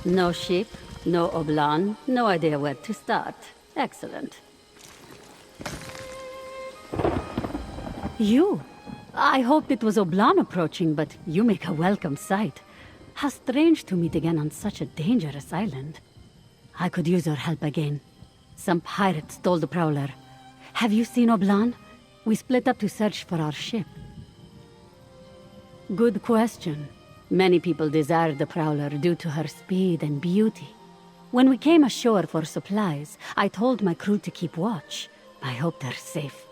No ship, no Oblan, no idea where to start. Excellent. You? I hoped it was Oblan approaching, but you make a welcome sight. How strange to meet again on such a dangerous island. I could use your help again. Some pirate stole the Prowler. Have you seen Oblan? We split up to search for our ship. Good question. Many people desire the Prowler due to her speed and beauty. When we came ashore for supplies, I told my crew to keep watch. I hope they're safe.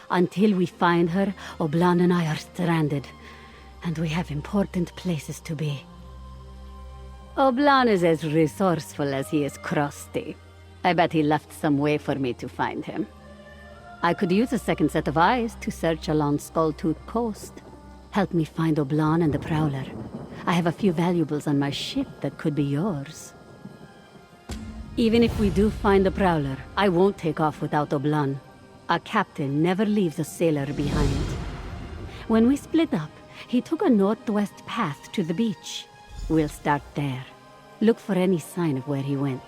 Until we find her, Oblan and I are stranded, and we have important places to be. Oblan is as resourceful as he is crusty. I bet he left some way for me to find him. I could use a second set of eyes to search along Skulltooth Coast. Help me find Oblan and the Prowler. I have a few valuables on my ship that could be yours. Even if we do find the Prowler, I won't take off without Oblan. A captain never leaves a sailor behind. When we split up, he took a northwest path to the beach. We'll start there. Look for any sign of where he went.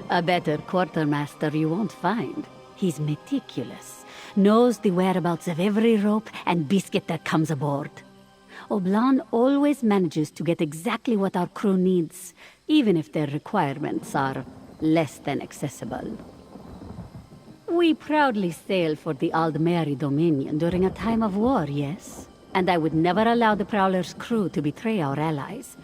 A better quartermaster you won't find. He's meticulous, knows the whereabouts of every rope and biscuit that comes aboard. Oblan always manages to get exactly what our crew needs, even if their requirements are less than accessible. We proudly sail for the Aldmeri Dominion during a time of war, yes? And I would never allow the Prowler's crew to betray our allies.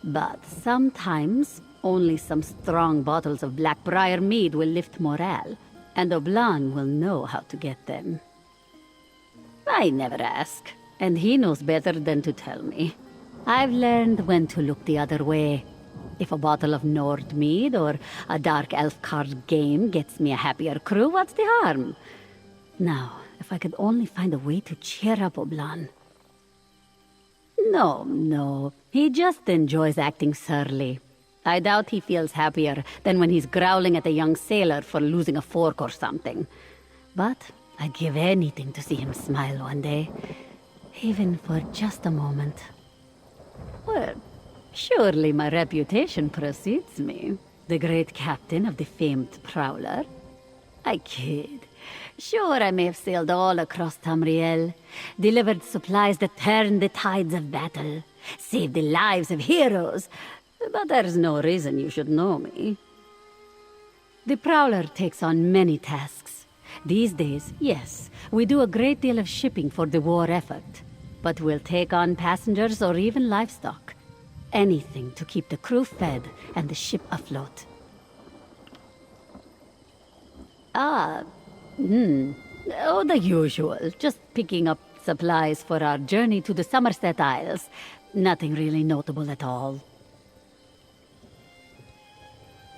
But sometimes, only some strong bottles of Blackbriar mead will lift morale, and Oblan will know how to get them. I never ask, and he knows better than to tell me. I've learned when to look the other way. If a bottle of Nord mead or a dark elf card game gets me a happier crew, what's the harm? Now, if I could only find a way to cheer up Oblan. No, he just enjoys acting surly. I doubt he feels happier than when he's growling at a young sailor for losing a fork or something. But I'd give anything to see him smile one day, even for just a moment. Well, surely my reputation precedes me, the great captain of the famed Prowler. I kid. Sure, I may have sailed all across Tamriel, delivered supplies that turned the tides of battle, saved the lives of heroes, but there's no reason you should know me. The Prowler takes on many tasks. These days, yes, we do a great deal of shipping for the war effort, but we'll take on passengers or even livestock. Anything to keep the crew fed and the ship afloat. Oh, the usual. Just picking up supplies for our journey to the Somerset Isles. Nothing really notable at all.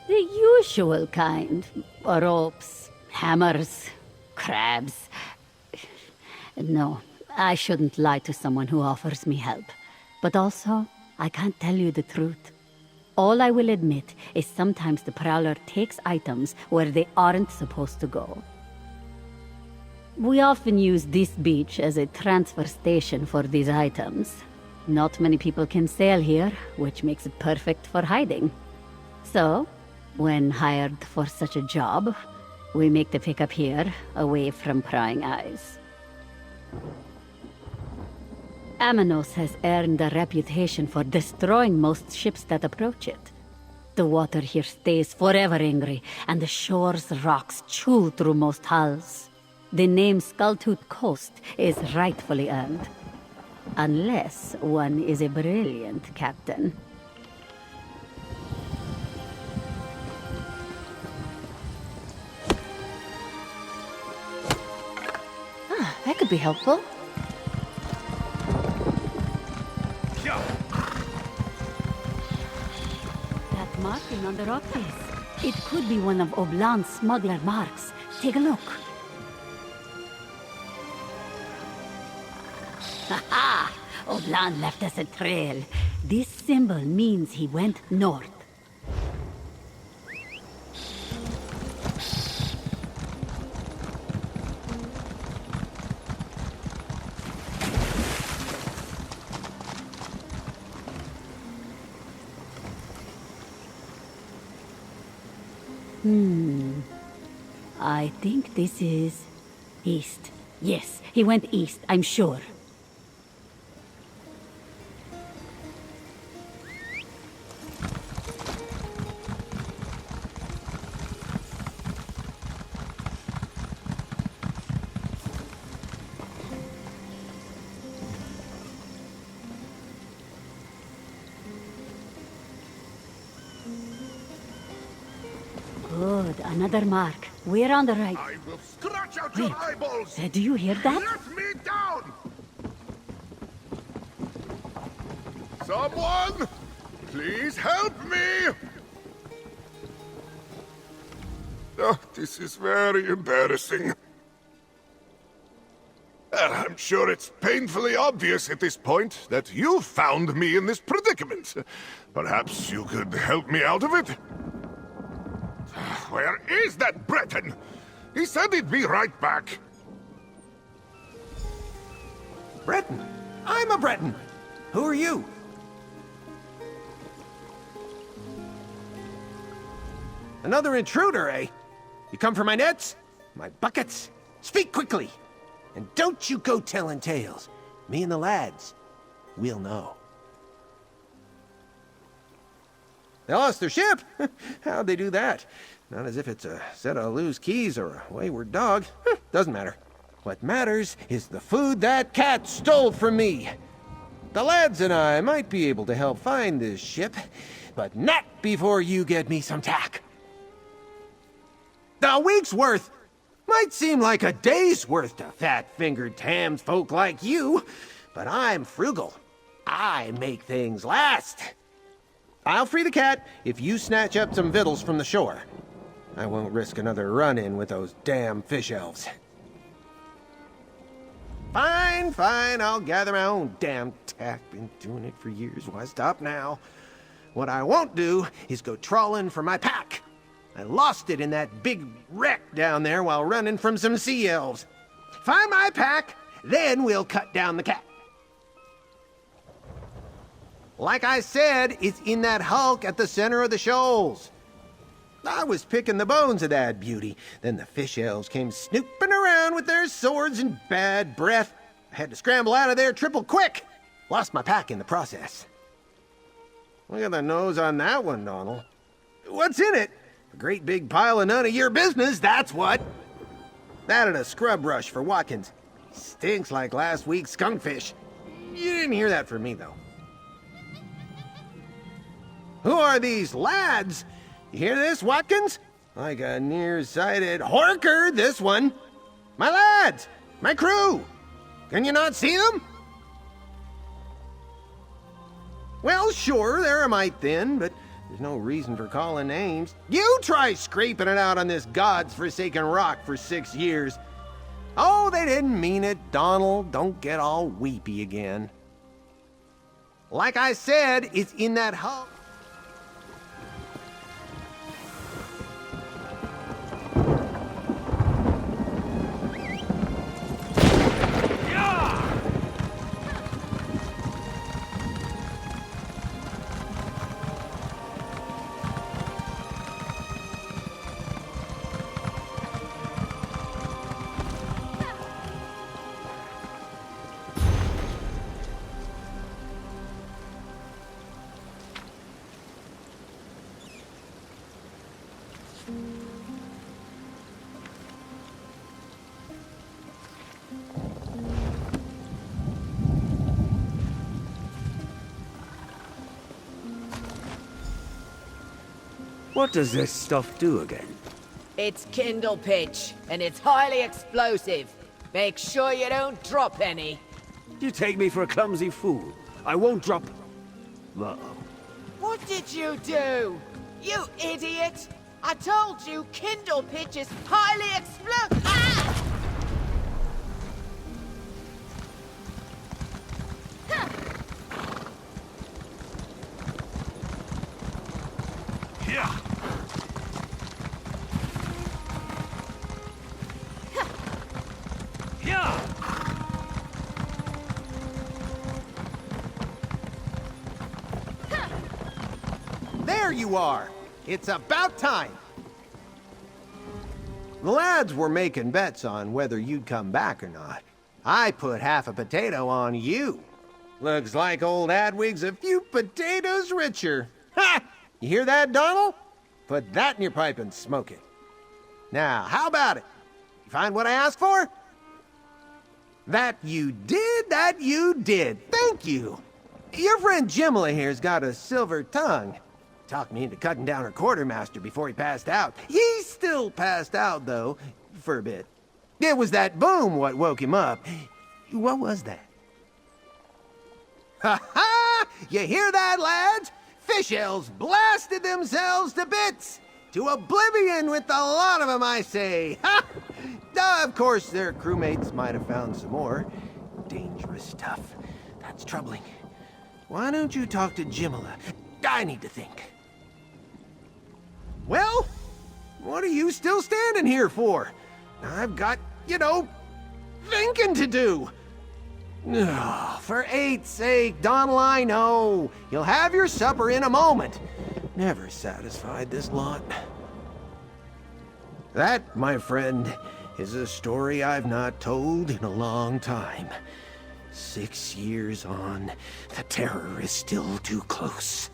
The usual kind. Ropes, hammers, crabs. No, I shouldn't lie to someone who offers me help. But also, I can't tell you the truth. All I will admit is sometimes the Prowler takes items where they aren't supposed to go. We often use this beach as a transfer station for these items. Not many people can sail here, which makes it perfect for hiding. So, when hired for such a job, we make the pickup here, away from prying eyes. Amanos has earned a reputation for destroying most ships that approach it. The water here stays forever angry, and the shore's rocks chew through most hulls. The name Skulltooth Coast is rightfully earned. Unless one is a brilliant captain. That could be helpful. That marking on the rock face. It could be one of Oblan's smuggler marks. Take a look. Ha-ha! Oblan left us a trail. This symbol means he went north. I think this is east. Yes, he went east, I'm sure. Good, another mark. We're on the right. I will scratch out your eyeballs! Do you hear that? Let me down! Someone! Please help me! Oh, this is very embarrassing. I'm sure it's painfully obvious at this point that you found me in this predicament. Perhaps you could help me out of it? Where is that Breton? He said he'd be right back. Breton? I'm a Breton. Who are you? Another intruder, eh? You come for my nets? My buckets? Speak quickly! And don't you go telling tales. Me and the lads, we'll know. They lost their ship? How'd they do that? Not as if it's a set of loose keys or a wayward dog. Doesn't matter. What matters is the food that cat stole from me. The lads and I might be able to help find this ship, but not before you get me some tack. A week's worth might seem like a day's worth to fat-fingered tams folk like you, but I'm frugal. I make things last. I'll free the cat if you snatch up some victuals from the shore. I won't risk another run-in with those damn fish elves. Fine, fine, I'll gather my own damn tack. Been doing it for years, why stop now? What I won't do is go trawling for my pack. I lost it in that big wreck down there while running from some sea elves. Find my pack, then we'll cut down the cat. Like I said, it's in that hulk at the center of the shoals. I was picking the bones of that beauty. Then the fish elves came snooping around with their swords and bad breath. I had to scramble out of there triple quick. Lost my pack in the process. Look at the nose on that one, Donald. What's in it? A great big pile of none of your business, that's what. That and a scrub brush for Watkins. Stinks like last week's skunkfish. You didn't hear that from me, though. Who are these lads? You hear this, Watkins? Like a nearsighted horker, this one. My lads! My crew! Can you not see them? Well, sure, they're a mite thin, but there's no reason for calling names. You try scraping it out on this God's forsaken rock for 6 years. Oh, they didn't mean it, Donald. Don't get all weepy again. Like I said, it's in that hull. What does this stuff do again? It's kindle pitch, and it's highly explosive. Make sure you don't drop any. You take me for a clumsy fool. I won't drop... Uh-oh. What did you do? You idiot! I told you kindle pitch is highly explosive. Ah! Yeah. Yeah. There you are! It's about time! The lads were making bets on whether you'd come back or not. I put half a potato on you. Looks like old Adwig's a few potatoes richer. Ha! You hear that, Donald? Put that in your pipe and smoke it. Now, how about it? You find what I asked for? That you did, that you did. Thank you. Your friend Jimila here's got a silver tongue. Talked me into cutting down her quartermaster before he passed out. He's still passed out, though, for a bit. It was that boom what woke him up. What was that? Ha ha! You hear that, lads? Fish elves blasted themselves to bits! To oblivion with the lot of them, I say! Ha! Of course, their crewmates might have found some more. Dangerous stuff. That's troubling. Why don't you talk to Jimila? I need to think. Well, what are you still standing here for? I've got, thinking to do. Oh, for 8's sake, Donald, I know. You'll have your supper in a moment. Never satisfied this lot. That, my friend, is a story I've not told in a long time. 6 years on, the terror is still too close.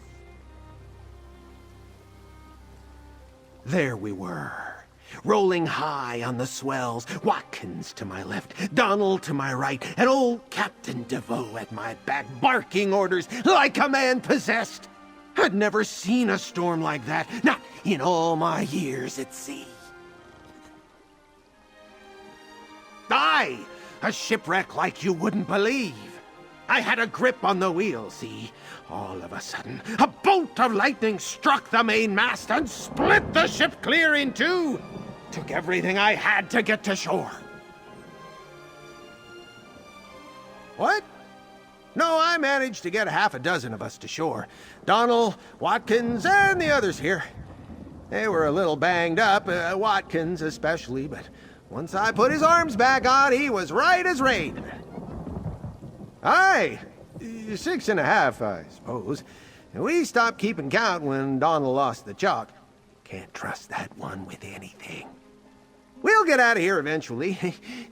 There we were, rolling high on the swells, Watkins to my left, Donald to my right, and old Captain DeVoe at my back, barking orders like a man possessed. I'd never seen a storm like that, not in all my years at sea. Aye, a shipwreck like you wouldn't believe. I had a grip on the wheel, see? All of a sudden, a bolt of lightning struck the mainmast and split the ship clear in two. Took everything I had to get to shore. What? No, I managed to get half a dozen of us to shore. Donald, Watkins, and the others here. They were a little banged up, Watkins especially, but once I put his arms back on, he was right as rain. Aye, 6.5, I suppose. We stopped keeping count when Donald lost the chalk. Can't trust that one with anything. We'll get out of here eventually.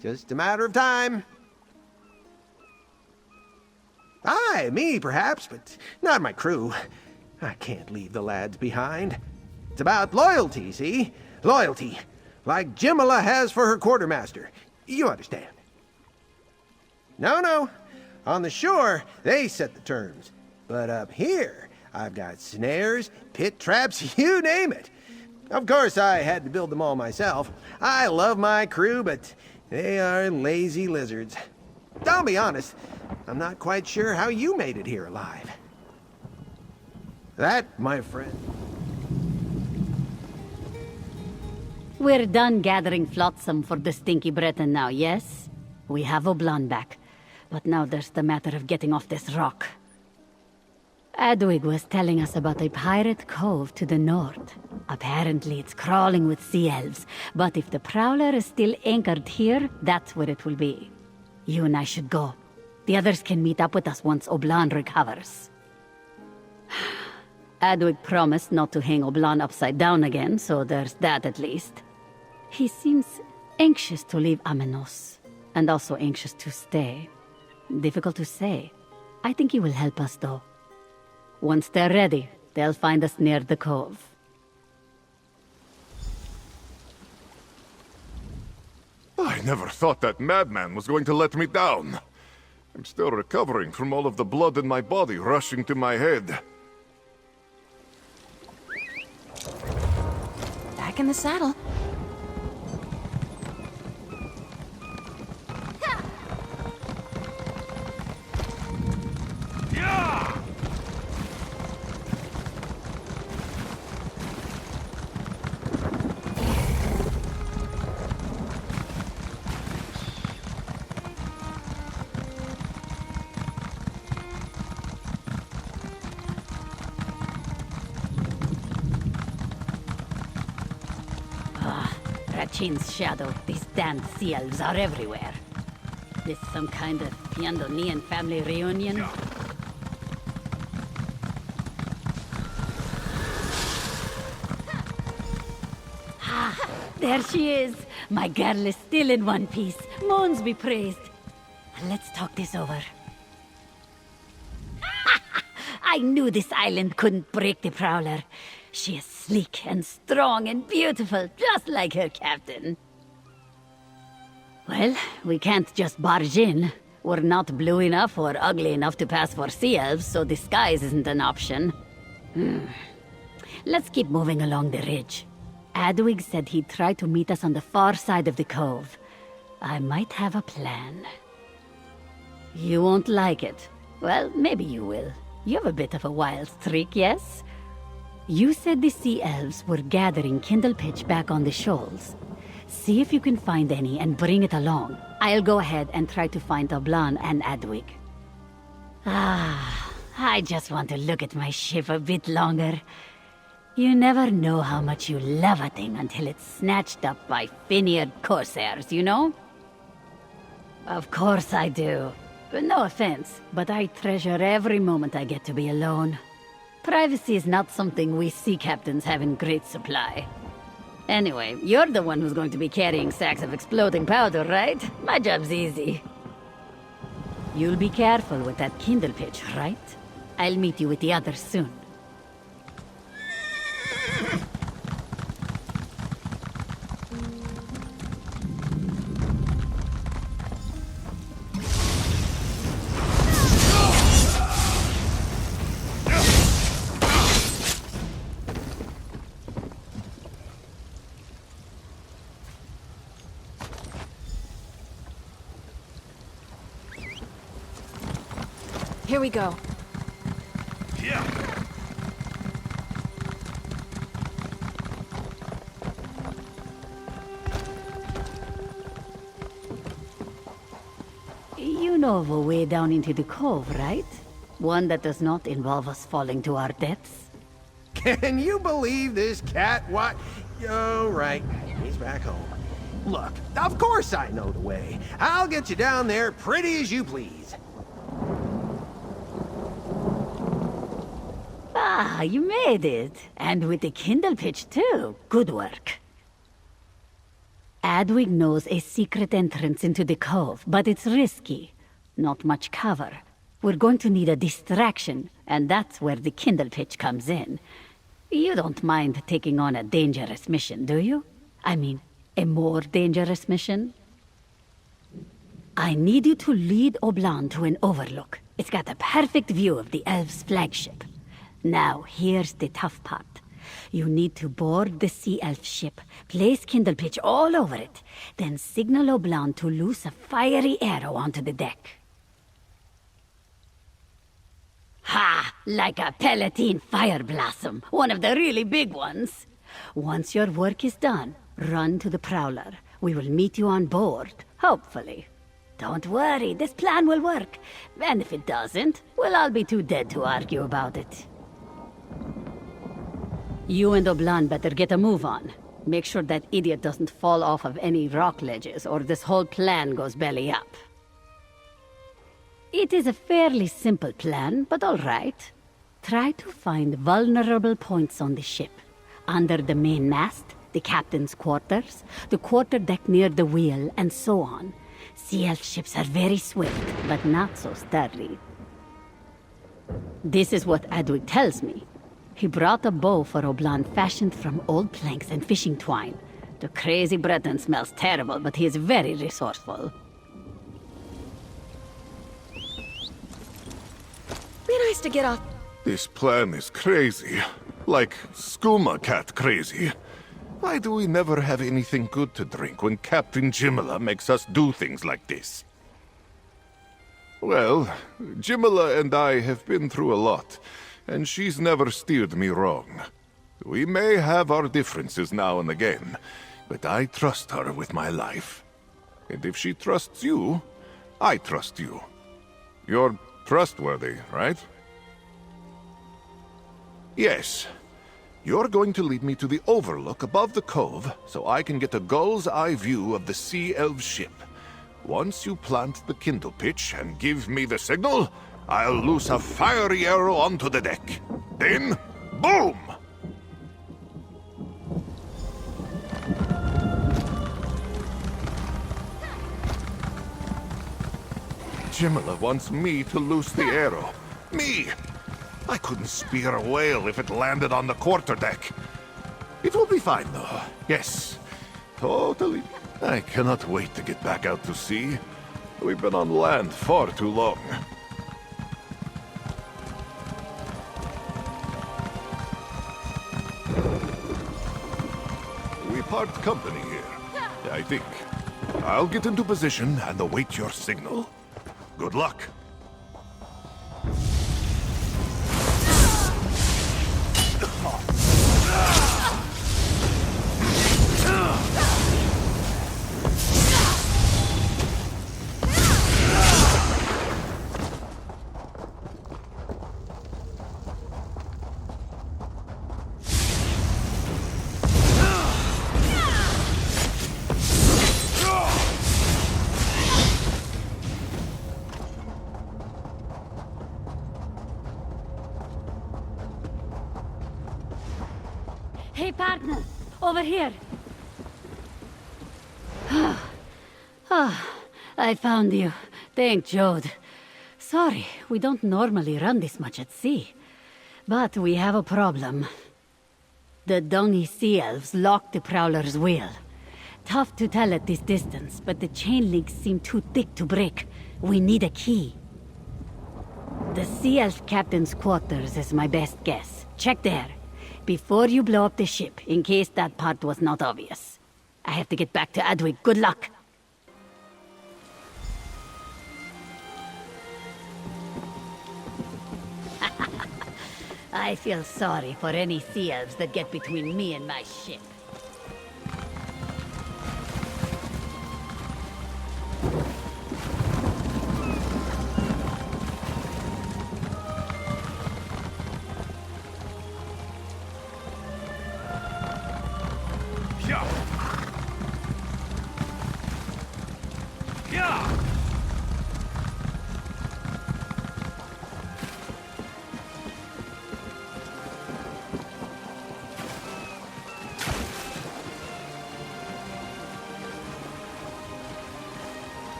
Just a matter of time. Aye, me perhaps, but not my crew. I can't leave the lads behind. It's about loyalty, see? Loyalty. Like Jimila has for her quartermaster. You understand. No. On the shore, they set the terms. But up here, I've got snares, pit traps, you name it. Of course, I had to build them all myself. I love my crew, but they are lazy lizards. I'll be honest, I'm not quite sure how you made it here alive. That, my friend... We're done gathering flotsam for the stinky Breton now, yes? We have Oblan back. But now there's the matter of getting off this rock. Adwig was telling us about a pirate cove to the north. Apparently it's crawling with sea elves, but if the Prowler is still anchored here, that's where it will be. You and I should go. The others can meet up with us once Oblan recovers. Adwig promised not to hang Oblan upside down again, so there's that at least. He seems anxious to leave Amenos, and also anxious to stay. Difficult to say. I think he will help us, though. Once they're ready, they'll find us near the cove. I never thought that madman was going to let me down. I'm still recovering from all of the blood in my body rushing to my head. Back in the saddle. Rachin's shadow. These damned sea elves are everywhere. This some kind of Fiandonian family reunion? Ah, there she is. My girl is still in one piece. Moons be praised. Let's talk this over. I knew this island couldn't break the Prowler. She is sleek and strong and beautiful, just like her captain. Well, we can't just barge in. We're not blue enough or ugly enough to pass for sea elves, so disguise isn't an option. Let's keep moving along the ridge. Adwig said he'd try to meet us on the far side of the cove. I might have a plan. You won't like it. Well, maybe you will. You have a bit of a wild streak, yes? You said the sea elves were gathering kindle pitch back on the shoals. See if you can find any and bring it along. I'll go ahead and try to find Oblan and Adwig. I just want to look at my ship a bit longer. You never know how much you love a thing until it's snatched up by fin-eared corsairs, you know? Of course I do. But no offense, but I treasure every moment I get to be alone. Privacy is not something we sea captains have in great supply. Anyway, you're the one who's going to be carrying sacks of exploding powder, right? My job's easy. You'll be careful with that kindle pitch, right? I'll meet you with the others soon. Here we go. Yeah. You know of a way down into the cove, right? One that does not involve us falling to our deaths? Can you believe this cat? What? Oh, right. He's back home. Look, of course I know the way. I'll get you down there pretty as you please. Ah, you made it. And with the kindle pitch, too. Good work. Adwig knows a secret entrance into the cove, but it's risky. Not much cover. We're going to need a distraction, and that's where the kindle pitch comes in. You don't mind taking on a dangerous mission, do you? I mean, a more dangerous mission? I need you to lead Oblan to an overlook. It's got a perfect view of the elves' flagship. Now, here's the tough part. You need to board the sea elf ship, place kindle pitch all over it, then signal Oblan to loose a fiery arrow onto the deck. Ha! Like a Palatine fire blossom, one of the really big ones. Once your work is done, run to the Prowler. We will meet you on board, hopefully. Don't worry, this plan will work. And if it doesn't, we'll all be too dead to argue about it. You and Oblan better get a move on. Make sure that idiot doesn't fall off of any rock ledges, or this whole plan goes belly up. It is a fairly simple plan, but all right. Try to find vulnerable points on the ship. Under the main mast, the captain's quarters, the quarterdeck near the wheel, and so on. Sea elf ships are very swift, but not so sturdy. This is what Adwig tells me. He brought a bow for Oblan fashioned from old planks and fishing twine. The crazy Breton smells terrible, but he is very resourceful. Be nice to get off. This plan is crazy. Like skooma cat crazy. Why do we never have anything good to drink when Captain Jimila makes us do things like this? Well, Jimila and I have been through a lot, and she's never steered me wrong. We may have our differences now and again, but I trust her with my life. And if she trusts you, I trust you. You're trustworthy, right? Yes. You're going to lead me to the overlook above the cove so I can get a gull's eye view of the sea elf ship. Once you plant the kindle pitch and give me the signal, I'll loose a fiery arrow onto the deck. Then, boom! Jimila wants me to loose the arrow. Me! I couldn't spear a whale if it landed on the quarterdeck. It will be fine, though. Yes, totally. I cannot wait to get back out to sea. We've been on land far too long. We part company here, I think. I'll get into position and await your signal. Good luck. Hey, partner! Over here! I found you. Thank Jode. Sorry, we don't normally run this much at sea. But we have a problem. The Dungy Sea Elves locked the Prowler's wheel. Tough to tell at this distance, but the chain links seem too thick to break. We need a key. The Sea Elf Captain's quarters is my best guess. Check there. Before you blow up the ship, in case that part was not obvious. I have to get back to Adwig. Good luck! I feel sorry for any sea elves that get between me and my ship.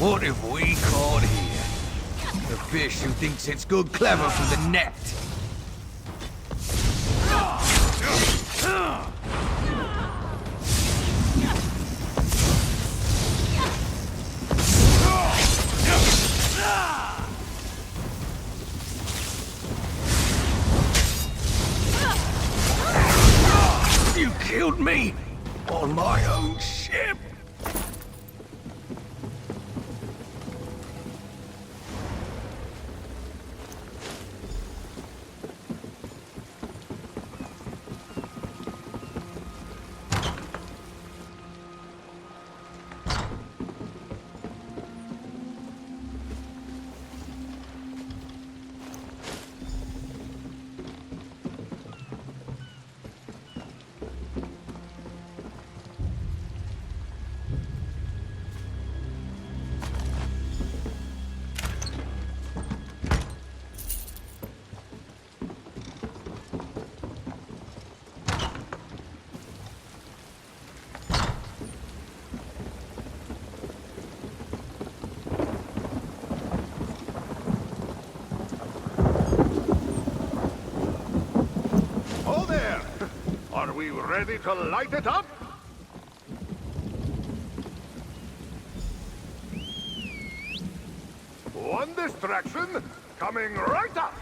What have we caught here? The fish who thinks it's good clever for the net. You killed me on my own ship. Are we ready to light it up? One distraction coming right up.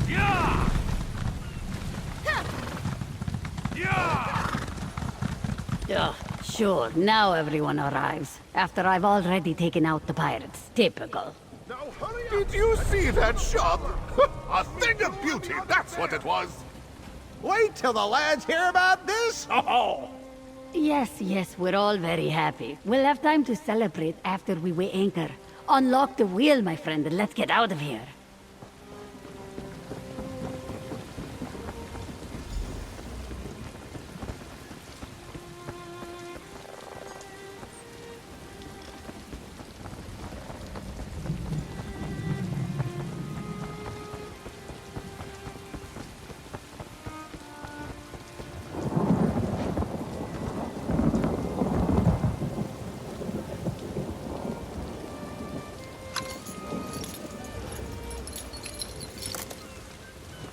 Yeah! Yeah! Ugh, sure, now everyone arrives. After I've already taken out the pirates. Typical. Now hurry up. Did you see that shot? A thing of beauty, that's what it was! Wait till the lads hear about this! Oh! Yes, yes, we're all very happy. We'll have time to celebrate after we weigh anchor. Unlock the wheel, my friend, and let's get out of here.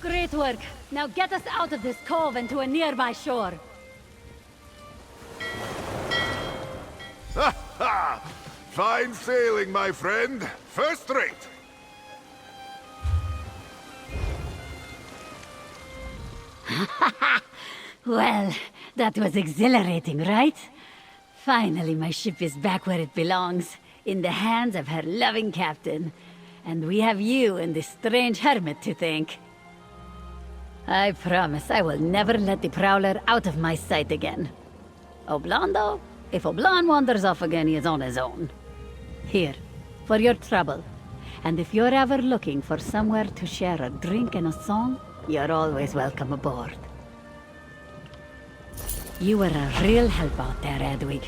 Great work. Now get us out of this cove and to a nearby shore. Ha ha! Fine sailing, my friend. First rate. Well, that was exhilarating, right? Finally, my ship is back where it belongs, in the hands of her loving captain. And we have you and this strange hermit to thank. I promise I will never let the Prowler out of my sight again. Oblan, though? If Oblan wanders off again, he is on his own. Here, for your trouble. And if you're ever looking for somewhere to share a drink and a song, you're always welcome aboard. You were a real help out there, Edwig.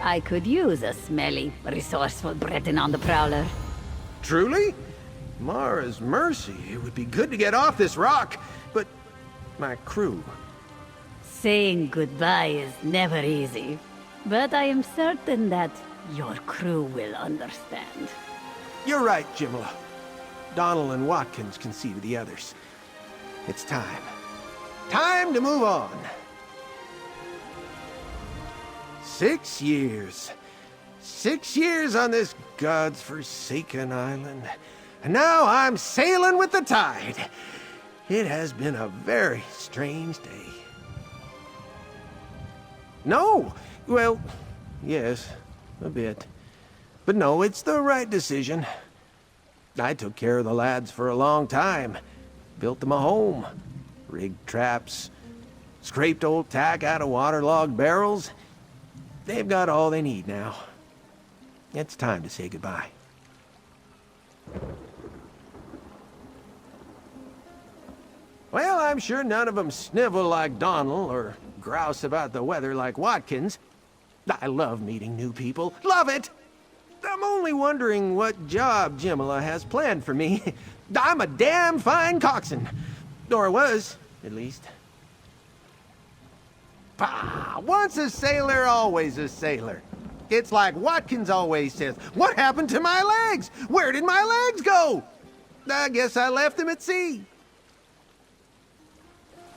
I could use a smelly, resourceful Breton on the Prowler. Truly? Mara's mercy, it would be good to get off this rock, but my crew. Saying goodbye is never easy, but I am certain that your crew will understand. You're right, Jimila. Donald and Watkins can see to the others. It's time. Time to move on. 6 years. 6 years on this God's forsaken island. And now I'm sailing with the tide. It has been a very strange day. No! Well, yes, a bit. But no, it's the right decision. I took care of the lads for a long time. Built them a home. Rigged traps. Scraped old tack out of waterlogged barrels. They've got all they need now. It's time to say goodbye. Well, I'm sure none of them snivel like Donald or grouse about the weather like Watkins. I love meeting new people. Love it! I'm only wondering what job Jimila has planned for me. I'm a damn fine coxswain. Or was, at least. Bah! Once a sailor, always a sailor. It's like Watkins always says, what happened to my legs? Where did my legs go? I guess I left them at sea.